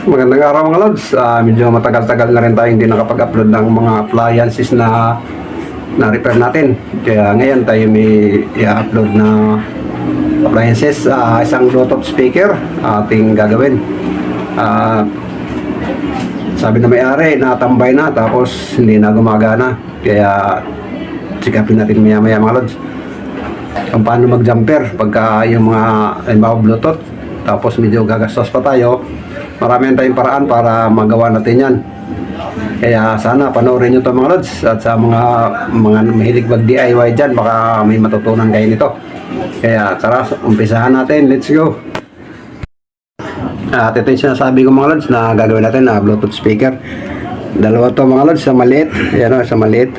Magandang araw mga lods. Medyo matagal-tagal na rin tayo hindi nakapag-upload ng mga appliances na repair natin. Kaya ngayon tayo may i-upload na appliances. Isang Bluetooth speaker ating gagawin. Sabi na may-ari, natambay na tapos hindi na gumagana. Kaya sikapin natin maya-maya mga lods kung paano mag-jumper pagka yung mga Bluetooth. Tapos medyo gagastos pa tayo. Marami tayong paraan para magawa natin yan. Kaya sana panoorin nyo ito mga lods. At sa mga mahilig mag-DIY dyan, baka may matutunan kayo nito. Kaya tara, umpisahan natin. Let's go. At ito yung sinasabi ko mga lods na gagawin natin na Bluetooth speaker. Dalawa to mga lods, sa maliit. Ayan o, sa maliit.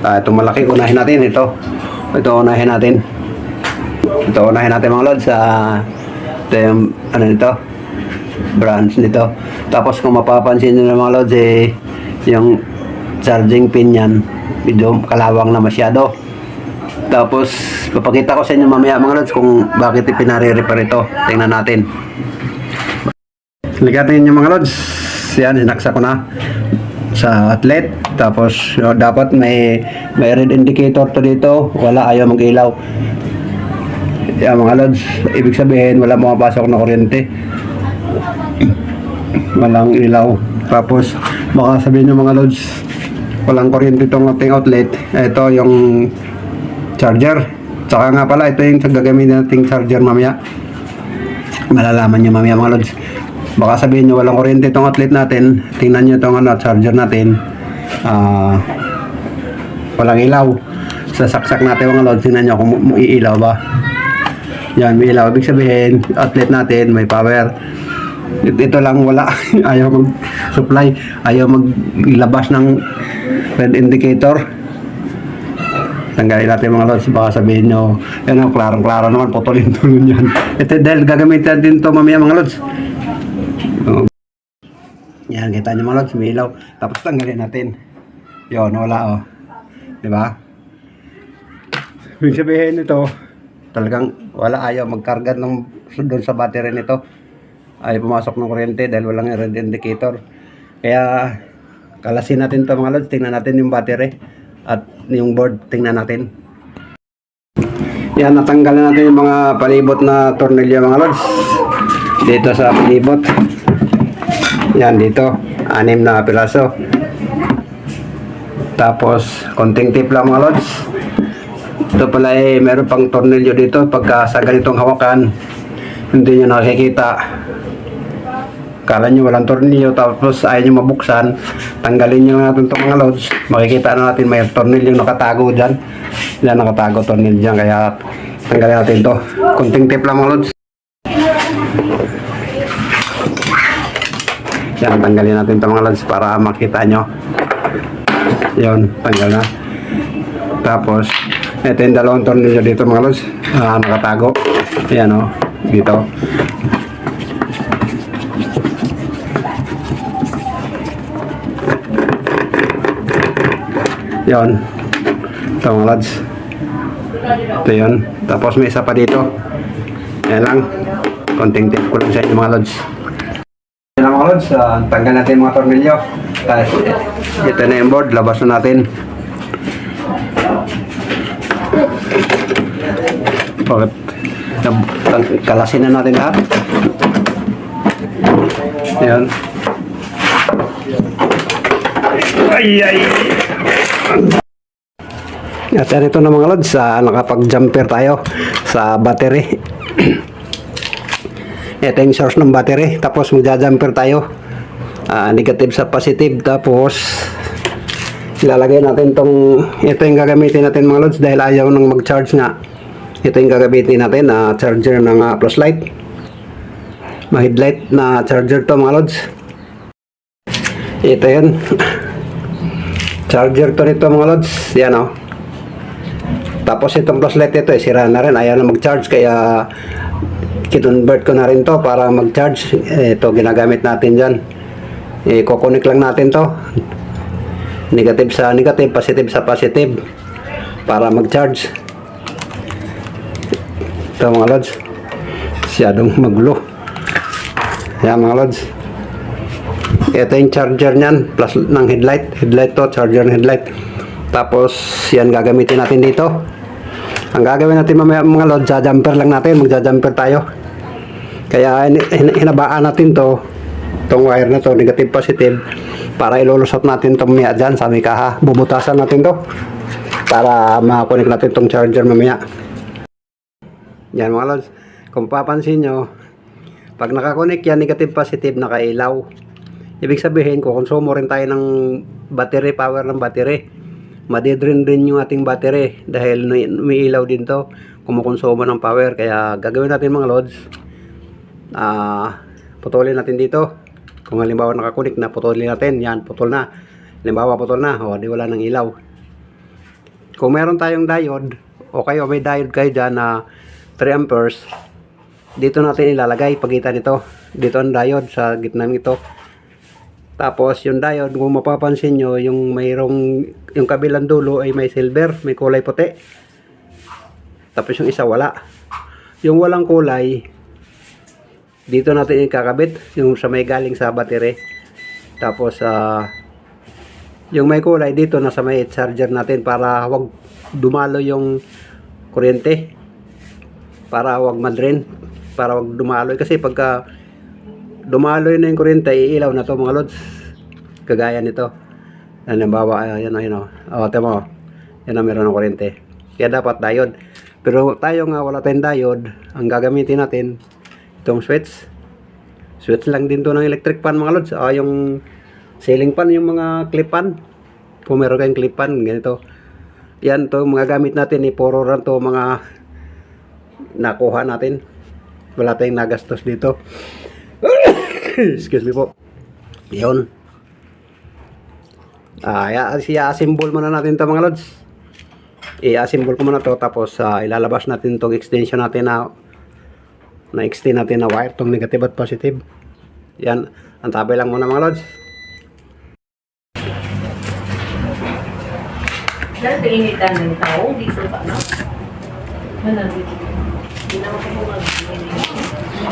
Ito malaki, unahin natin. Ito unahin natin. Ito unahin natin mga lods. Ito yung ano nito, branch nito. Tapos kung mapapansin nyo mga lods, yung charging pin yan medyo kalawang na masyado. Tapos papakita ko sa inyo mamaya mga lods kung bakit pinare-repair ito. Tingnan natin. Ligatin nyo mga lods. Yan, sinaksa ko na sa outlet. Tapos dapat may red indicator to dito. Wala, ayaw mag-ilaw. Yan mga lods, ibig sabihin wala pumapasok na kuryente, walang ilaw. Tapos baka sabihin nyo mga lods, walang kuryente itong ating outlet. Ito yung charger. Tsaka nga pala, ito yung gagamitin nating charger mamaya. Malalaman nyo mamaya mga lods. Baka sabihin nyo walang kuryente itong outlet natin. Tingnan nyo itong charger natin, walang ilaw. Sasaksak natin mga lods, tingnan nyo kung iilaw ba. Yan, may ilaw. Ibig sabihin, outlet natin may power. Ito lang wala. Ayaw mag-supply. Ayaw maglabas ng red indicator. Tanggalin natin mga lods. Baka sabihin nyo, yan ang klarong-klaro naman. Putulin-tulin yan. Ito dahil gagamitin natin ito mamaya mga lods. Yan, kita nyo mga lods. May ilaw. Tapos tanggalin natin. Yun, wala oh. Diba? Ibig sabihin ito, talagang wala, ayaw magkarga ng doon sa battery nito. Ayaw pumasok ng kuryente dahil walang red indicator. Kaya kalasin natin ito mga lods. Tingnan natin yung battery at yung board. Tingnan natin. Yan, natanggal na natin yung mga palibot na tornilyo mga lods. Dito sa palibot. Yan, dito 6 na piraso. Tapos konting tip lang mga lods. Ito pala meron pang tornilyo dito. Pagka sa ganitong hawakan, hindi nyo nakikita. Kala nyo walang tornilyo, tapos ayaw nyo mabuksan. Tanggalin nyo natin itong mga loads. Makikita na natin may tornilyo nakatago dyan. Yan, nakatago tornilyo dyan. Kaya tanggalin natin ito. Kunting tip lang mga loads. Yan, tanggalin natin itong mga loads para makita nyo. Yun, tanggal na. Tapos ito yung dalawang tornilyo dito mga lods, nakatago. Ayan o, dito. Yun, ito mga lods. Ito yun. Tapos may isa pa dito. Ayan lang, konting tip ko lang sa inyo mga lods. Ayan lang mga lods, tanggal natin mga tornilyo. Tapos ito na yung board, labas na natin. Bakit? Kalasin na natin lahat. Ayan. Ay. At ito na mga lods, nakapag-jumper tayo sa battery. Ito yung source ng battery. Tapos magja-jumper tayo. Negative sa positive. Tapos ilalagay natin ito yung gagamitin natin mga lods dahil ayaw nang mag-charge nga. Ito yung gagamitin natin na charger ng flashlight. Ma-headlight na charger to mga lods. Ito yun. Charger to nito mga lods. Yan o. Tapos itong flashlight ito sira na rin. Ayaw na mag-charge kaya kinonvert ko na rin to para mag-charge. Ito ginagamit natin dyan. Kukunik lang natin to. Negative sa negative, positive sa positive para mag-charge. Ito mga lods, masyadong magulo. Yan mga lods. Ito yung charger niyan, plus ng headlight. Headlight to, charger ng headlight. Tapos, yan gagamitin natin dito. Ang gagawin natin mamaya mga lods, jumper lang natin. Magja-jumper tayo. Kaya hinabaan natin to. Itong wire na to, negative positive. Para ilulusot natin to mamaya dyan sa may kaha. Bubutasan natin to. Para makakonek natin tong charger mamaya. Yan mga lods. Kung papansin nyo, pag nakakonek yan, negative positive, nakailaw. Ibig sabihin, kukonsumo rin tayo ng battery, power ng battery. Madidrain din yung ating battery dahil may ilaw din to, kumukonsumo ng power. Kaya gagawin natin mga lods, putulin natin dito. Kung halimbawa nakakunik na, putulin natin. Yan, putol na. Halimbawa putol na, di wala ng ilaw. Kung meron tayong diode, o kayo may diode kayo dyan na 3 amperes, dito natin ilalagay pagitan nito. Dito ang diode sa gitna nito. Tapos yung diode, kung mapapansin nyo, yung kabilang dulo ay may silver, may kulay puti. Tapos yung isa wala. Yung walang kulay, dito natin ikakabit, yung sa may galing sa battery. Tapos yung may kulay dito nasa may charger natin para wag dumalo yung kuryente. Para wag madrain, para wag dumaloy. Kasi pagka dumaloy na yung kuryente, iilaw na to mga lods. Kagaya nito. Halimbawa, yan o. Tama. Yan ang meron ng kuryente. Kaya dapat diode. Pero tayo nga wala tayong diode. Ang gagamitin natin, itong switch. Switch lang din to ng electric fan mga lods. Yung ceiling fan, yung mga clip fan. Kung meron kayong clip fan, ganito. Yan to, mga gamit natin, puro ran to mga nakuha natin. Wala tayong nagastos dito. Excuse me po. Yun. I-assemble muna natin ito mga lods. I-assemble ko muna to. Tapos ilalabas natin itong extension natin na extend natin na wire. Itong negative at positive. Yan. Antabay lang muna mga lods. Dahil painitan ng tao, dito pa na.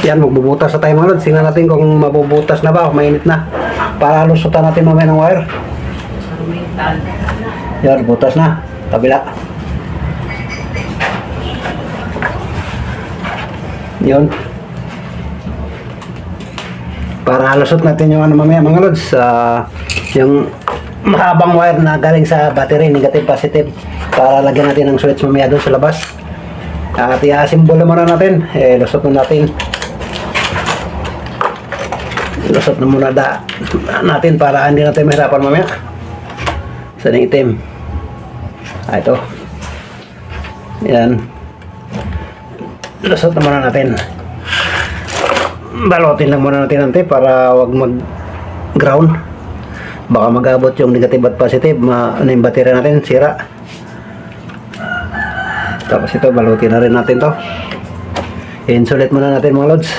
Yan, magbubutas na tayo mga lods. Tingnan natin kung mabubutas na ba o mainit na. Para lusutan natin mamaya ng wire. Yan, butas na. Kabila. Yun. Para lusot natin yung mamaya mga lods. Yung mahabang wire na galing sa battery, negative positive. Para lagyan natin ng switch mamaya doon sa labas. At i-assemble muna natin. Lusot na natin. Lusot na muna natin para hindi natin mahirapan mamaya. Saan yung itim? Ito. Yan. Lusot na muna natin. Balutin lang muna natin natin para wag mag-ground. Baka mag-abot yung negative at positive. Yung battery natin, sira. Tapos ito, balutin na rin natin to. Insulate muna natin mga lods.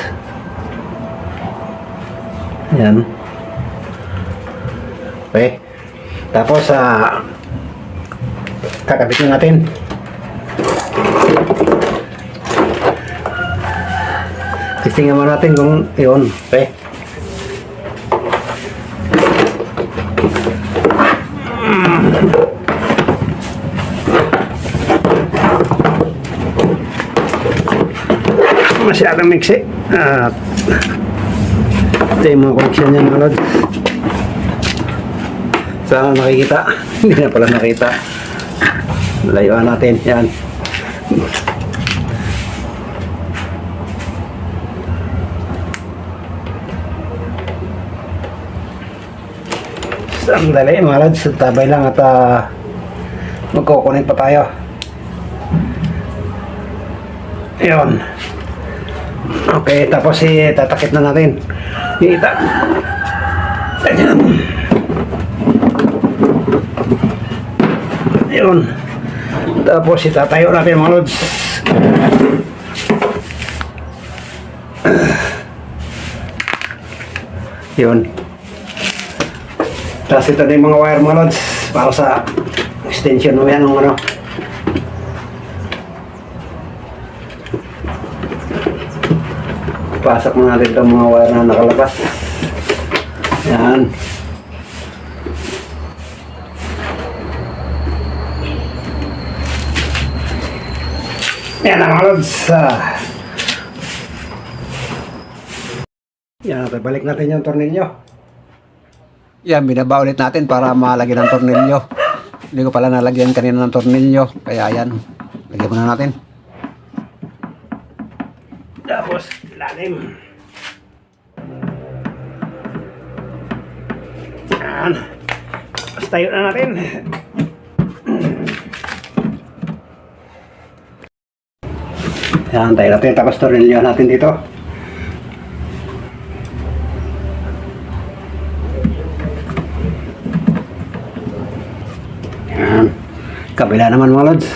Yan. Okay. Tapos, kakabit na natin. Testingan muna natin kung yun. Okay. Masyadong mixi. Ito yung mga connection niya mga lods. Sana nakikita. Hindi na pala nakita. Layuan natin. Yan. Sandali mga lods. Tabay lang at magkukunin pa tayo. Yun. Okay, tapos tatakip na natin. Kita. Yun. Tapos itatayo natin mga lods. Yun. Tapos ito na yung mga wire mga lods para sa extension mo yan ng ano. Pasok mo natin itong mga wire na nakalabas. Yan. Yan ang mga lods. Yan natin, balik natin yung tornilyo. Yan, binaba ulit natin para malagyan ng tornilyo. Hindi ko pala nalagyan kanina ng tornilyo. Kaya yan, lagyan muna natin. Tapos, lalim. Yan. Tapos tayo na natin. Yan, tayo natin. Tapos tornilyo natin dito. Yan. Kabila naman mga lods.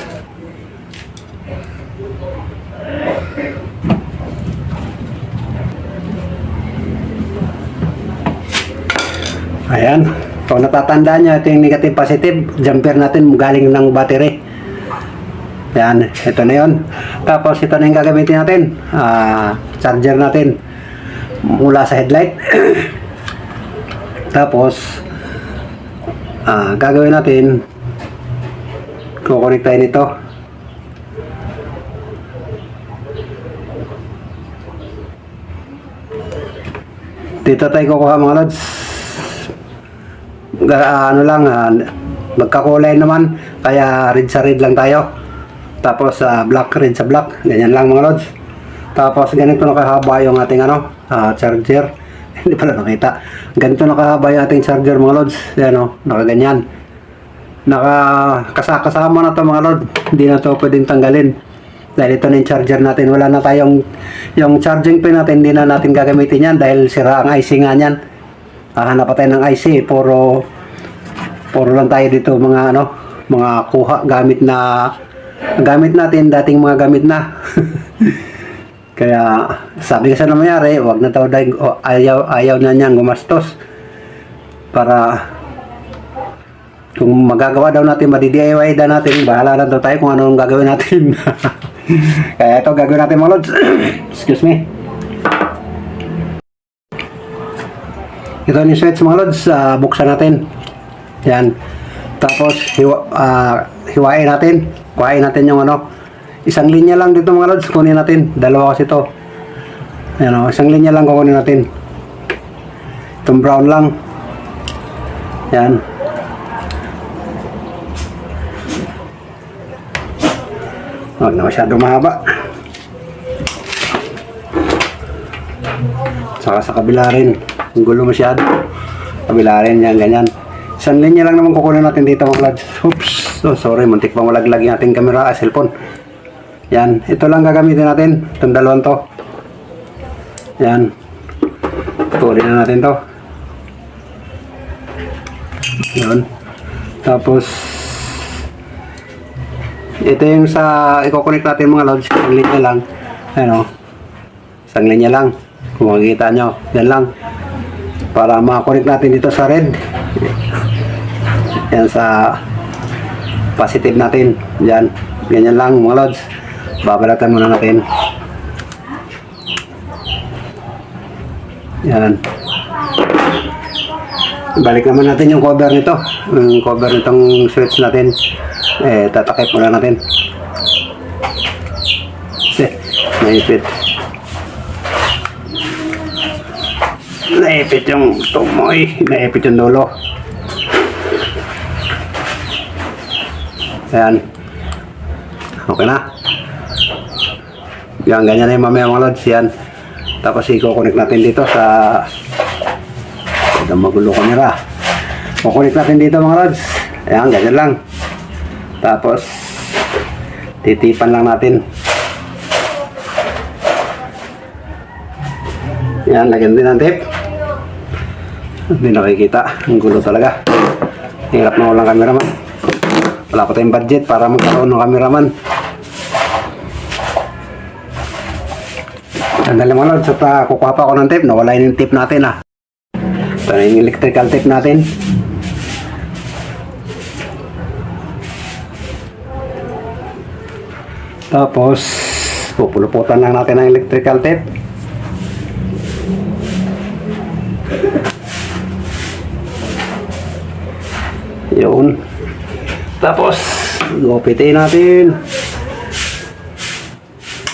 Ayan. Kung natatandaan nyo, ito yung negative positive. Jumper natin galing ng battery. Yan. Ito na yun. Tapos ito na yung gagamitin natin. Charger natin. Mula sa headlight. Tapos gagawin natin, kukonek tayo nito. Dito tayo kukuha mga lods. Ano lang, magkakulay naman, kaya red sa red lang tayo. Tapos black, red sa black, ganyan lang mga lods. Tapos ganito nakahaba yung ating charger. Hindi pala nakita. Ganito nakahaba yung ating charger mga lods. Yan o, nakaganyan. Kasama na to mga lods. Hindi na to pwedeng tanggalin. Dahil ito na yung charger natin. Wala na tayong, yung charging pin natin, hindi na natin gagamitin yan dahil sira ang IC nga yan. Hanap pa tayo ng IC. Puro lang tayo dito mga mga kuha gamit natin, dating mga gamit na. Kaya sabi kasi na mayari, wag na daw ayaw na niyang gumastos para kung magagawa daw natin, madi-DIY daw natin, bahala na daw tayo kung anong gagawin natin. Kaya ito gagawin natin mga lods. Excuse me. Ito yung switch mga lods, buksan natin. Yan. Tapos hiwain natin. Kuhain natin yung isang linya lang dito mga lods, kunin natin. Dalawa kasi ito. Ayan isang linya lang kukunin natin. Itong brown lang. Yan. Huwag na masyado mahaba. Saka sa kabila rin. Ang gulo masyado. Kabila rin yan, ganyan. Isang linya lang naman kukunin natin dito mga lods. Oops. Oh, sorry, muntik pa malaglag yung ating camera, cellphone. Yan, ito lang gagamitin natin. Itong dalawang to. Yan. Tuloy na natin to. Yan. Tapos, ito yung sa i-connect natin mga lods. Isang linya lang. Ayan o. Isang linya lang. Kung makikita nyo. Yan lang. Para makakonect natin dito sa red. Yan sa positive natin. Yan. Ganyan lang mga lods. Babalatan muna natin. Yan. Balik naman natin yung cover nito. Yung cover nitong switch natin. Tatakip muna natin. Naipit. Naipit yung tumoy. Naipit yung dulo. Ayan. Okay na. Yan, ganyan na yung mamaya mga lods. Yan. Tapos i-connect natin dito sa magulo camera. I-connect natin dito mga lods. Ayan, ganyan lang. Tapos titipan lang natin. Yan, lagyan din ng tape. Hindi nakikita. Ang gulo talaga. Hirap na walang cameraman. Wala pa tayong budget para magkaroon ng cameraman. Sandali mga lods, at kukuha pa ako ng tape. Nawala yung tape natin Ito na yung electrical tape natin. Tapos pupuluputan lang natin ang electrical tape. Yun. Tapos, gupitin natin.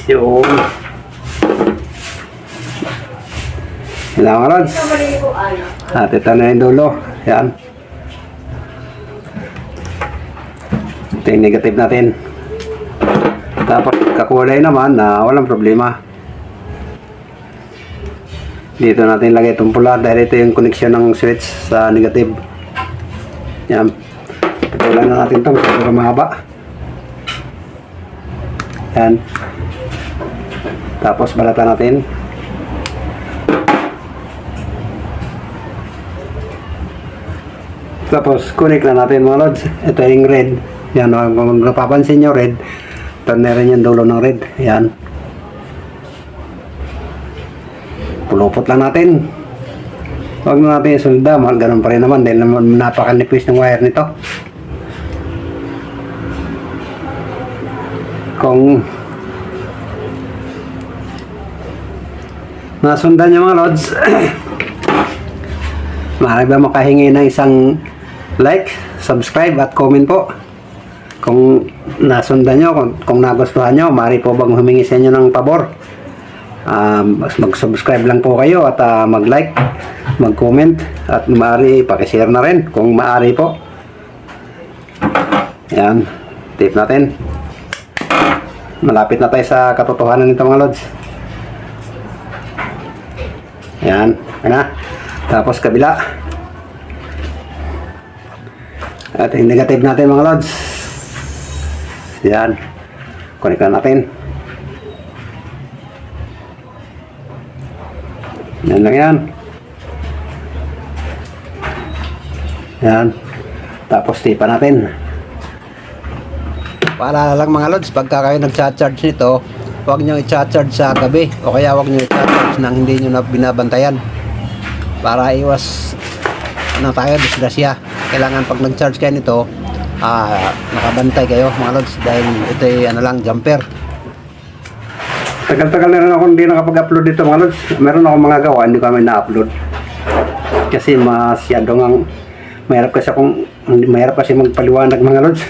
Yun. Yan mga lods. At ito na yung dulo. Yan. Ito yung negative natin. Tapos kakulay naman na walang problema. Dito natin lagay itong pula dahil ito yung connection ng switch sa negative. Yan. Patulan na natin ito. Siguro mahaba. Yan. Tapos balatan natin. Tapos connect na natin mga lods. Ito yung red. Yan, kung napapansin nyo red, ito na rin yung dulo ng red. Yan. Pulupot lang natin. Huwag na natin isulda. Ganun pa rin naman dahil naman napakanipis ng wire nito. Kung nasundan nyo mga lods, maaari ba makahingi ng isang like, subscribe at comment po kung nasundan nyo, kung nagustuhan nyo. Maaari po bang humingi sa inyo ng pabor, mag-subscribe lang po kayo at mag-like, mag-comment at maaari pakishare na rin kung maaari po. Yan, tip natin. Malapit na tayo sa katotohanan nito mga lods. Yan, yan na. Tapos kabila. At yung negative natin mga lods. Yan. Connect na natin. Yan lang yan. Yan. Tapos tipa natin. Paalala lang mga lods, pagka kayo nag-charge nito, huwag nyo i-charge sa gabi o kaya huwag nyo i-charge nang hindi nyo na binabantayan para iwas tayo disgrasya. Kailangan pag nag-charge kayo nito, nakabantay kayo mga lods dahil ito ay jumper. Tagal-tagal na rin ako hindi nakapag-upload dito mga lods. Meron ako mga gawa, hindi kami na-upload kasi masyado ngang mahirap kasi magpaliwanag mga lods.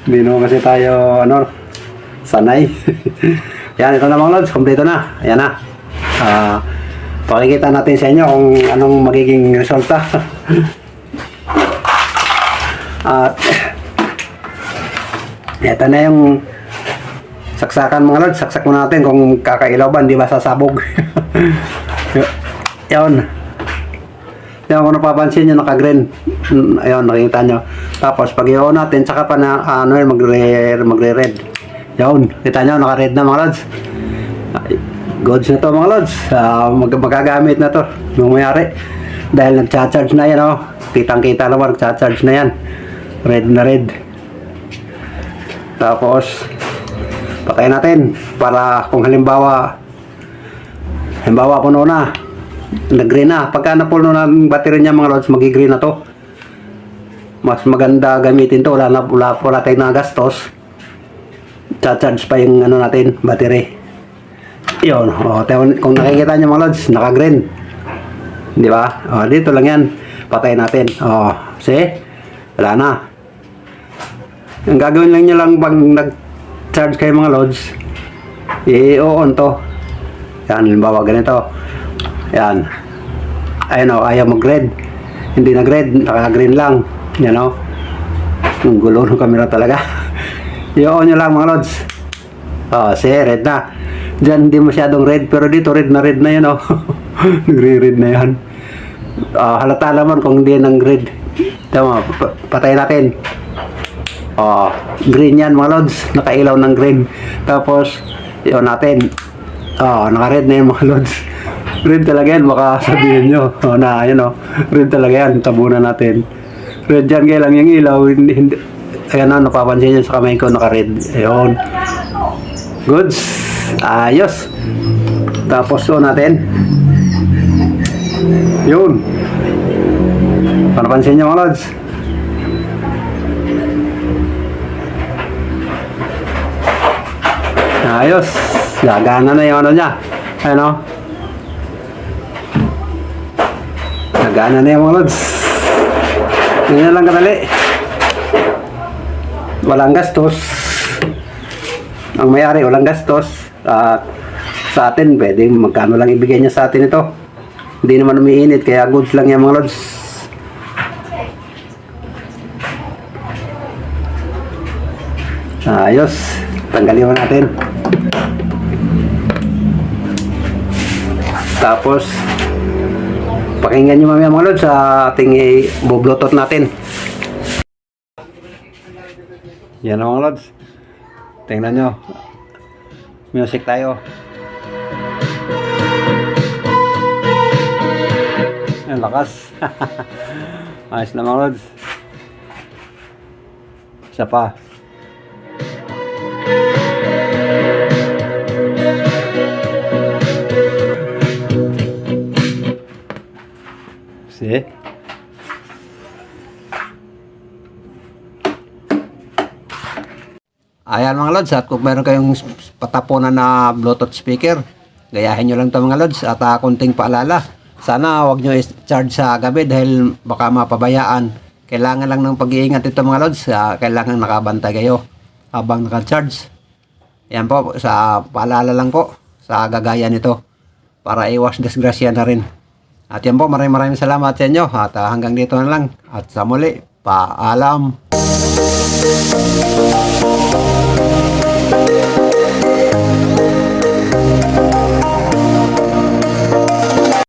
Hindi naman kasi tayo sanay. Yan, ito na mga lods, kompleto na. Ayan na. Pakikita natin sa inyo kung anong magiging resulta. At ito na yung saksakan mga lods. Saksak mo natin kung kakailaw ba, hindi ba sasabog. Yan. Yan, kung napapansin nyo, naka-green. Ayun, nakikita nyo. Tapos, pag i-on natin, saka pa na, magre-red. Yan, kita nyo, naka-red na mga lods. Goods na to mga lods. Magagamit na to nung mayari. Dahil nag-charge na yan, oh. Kitang-kita naman, nag-charge na yan. Red na red. Tapos, patay natin. Para kung halimbawa puno na. Nag-green na. Pagka napuno na ang battery niya mga lods, magi-green na to. Mas maganda gamitin to. Wala tayong nagastos. Charge pa yung natin, battery. Yun. Kung nakikita nyo mga lods, naka-green. Di ba? Dito lang yan. Patay natin. See? Wala na. Ang gagawin lang nyo lang pag nag-charge kayo mga lods, i-on to. Yan, halimbawa ganito. Yan. Ayun ayaw mag-red. Hindi nag-red, naka-green lang. Yan ang gulo ng camera talaga. I-on nyo lang mga lods. See, red na. Diyan hindi masyadong red, pero dito red na yan Nagre-red na yan. Halata naman kung hindi ng red. Tama, patay natin. Green yan mga lods. Nakailaw ng green. Tapos, i-on natin. Naka-red na yan mga lods. Red talaga yan, baka sabihin nyo. Red talaga yan, tabunan natin. Red yan, kaya lang yung ilaw. Hindi. Ayan napapansin nyo sa kamay ko, naka-red. Ayun. Goods. Ayos. Tapos natin. Yun. Panapansin nyo mga lods. Ayos. Gagana na yung niya. Gagana na yung mga lods. Ganyan lang kadali. Walang gastos. Ang may-ari, walang gastos. Sa atin, pwede magkano lang ibigay niya sa atin ito. Hindi naman umiinit, kaya goods lang yan mga lods. Ayos. Tanggalin mo natin. Tapos, pakinggan nyo mamaya mga lods sa ating i-bluetooth natin. Yan na mga lods. Tingnan nyo. Music tayo. Ang lakas. Ayos na mga lods. Isa pa. See? Ayan mga lods, at kung meron kayong patapunan na Bluetooth speaker, gayahin nyo lang ito mga lods, at kunting paalala. Sana huwag nyo i-charge sa gabi dahil baka mapabayaan. Kailangan lang ng pag-iingat ito mga lods, kailangan nakabantay kayo habang naka-charge. Yan po, sa paalala lang po, sa gagaya nito, para iwas disgrasya na rin. At yan po, maraming salamat sa inyo, at hanggang dito na lang, at sa muli, paalam.